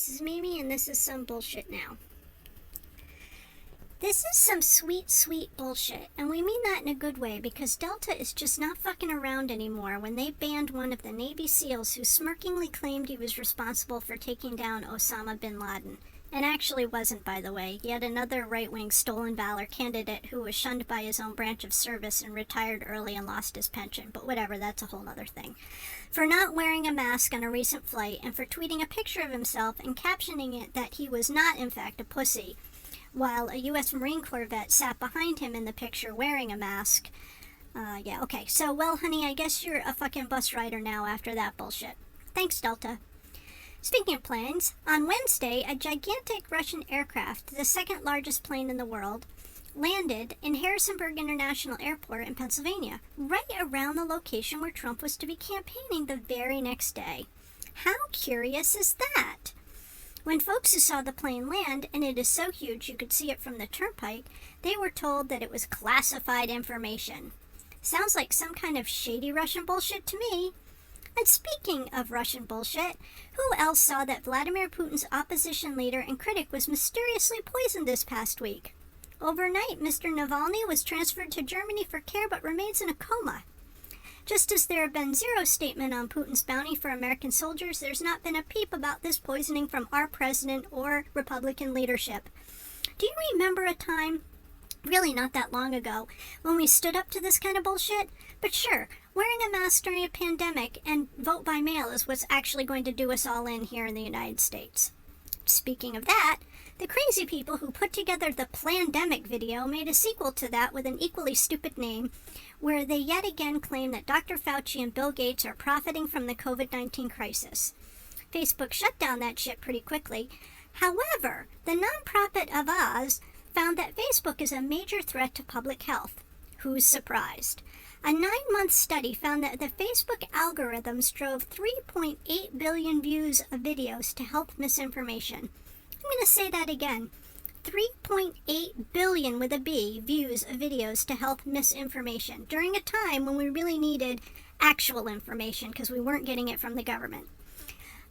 This is Mimi, and this is some bullshit now. This is some sweet, sweet bullshit, and we mean that in a good way because Delta is just not fucking around anymore when they banned one of the Navy SEALs who smirkingly claimed he was responsible for taking down Osama bin Laden. And actually wasn't, by the way, yet another right-wing stolen valor candidate who was shunned by his own branch of service and retired early and lost his pension, but whatever, that's a whole other thing. For not wearing a mask on a recent flight, and for tweeting a picture of himself and captioning it that he was not, in fact, a pussy, while a U.S. Marine Corps vet sat behind him in the picture wearing a mask. Okay, so, well, honey, I guess you're a fucking bus rider now after that bullshit. Thanks, Delta. Speaking of planes, on Wednesday, a gigantic Russian aircraft, the second largest plane in the world, landed in Harrisonburg International Airport in Pennsylvania, right around the location where Trump was to be campaigning the very next day. How curious is that? When folks who saw the plane land, and it is so huge you could see it from the turnpike, they were told that it was classified information. Sounds like some kind of shady Russian bullshit to me. And speaking of Russian bullshit, who else saw that Vladimir Putin's opposition leader and critic was mysteriously poisoned this past week? Overnight, Mr. Navalny was transferred to Germany for care but remains in a coma. Just as there have been zero statement on Putin's bounty for American soldiers, there's not been a peep about this poisoning from our president or Republican leadership. Do you remember a time, really not that long ago, when we stood up to this kind of bullshit? But sure, wearing a mask during a pandemic and vote by mail is what's actually going to do us all in here in the United States. Speaking of that, the crazy people who put together the Plandemic video made a sequel to that with an equally stupid name, where they yet again claim that Dr. Fauci and Bill Gates are profiting from the COVID-19 crisis. Facebook shut down that shit pretty quickly. However, the nonprofit Avaaz found that Facebook is a major threat to public health. Who's surprised? A 9-month study found that the Facebook algorithms drove 3.8 billion views of videos to help misinformation. I'm going to say that again. 3.8 billion with a B views of videos to help misinformation during a time when we really needed actual information because we weren't getting it from the government.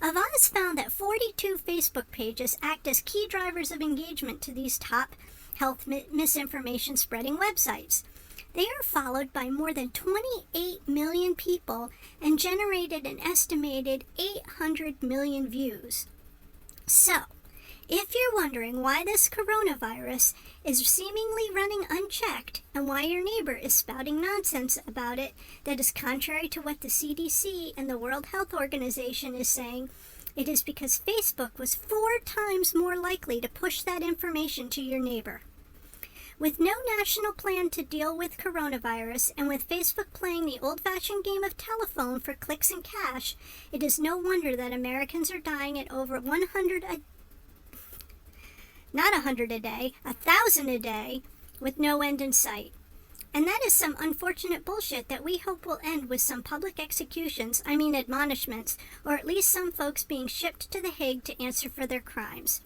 Avaaz found that 42 Facebook pages act as key drivers of engagement to these top health misinformation spreading websites. They are followed by more than 28 million people and generated an estimated 800 million views. So, if you're wondering why this coronavirus is seemingly running unchecked and why your neighbor is spouting nonsense about it that is contrary to what the CDC and the World Health Organization is saying, it is because Facebook was 4 times more likely to push that information to your neighbor. With no national plan to deal with coronavirus, and with Facebook playing the old-fashioned game of telephone for clicks and cash, it is no wonder that Americans are dying at over 100 not 100 a day, 1,000 a day, with no end in sight. And that is some unfortunate bullshit that we hope will end with some public executions, admonishments, or at least some folks being shipped to The Hague to answer for their crimes.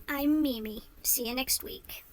I'm Mimi. See you next week.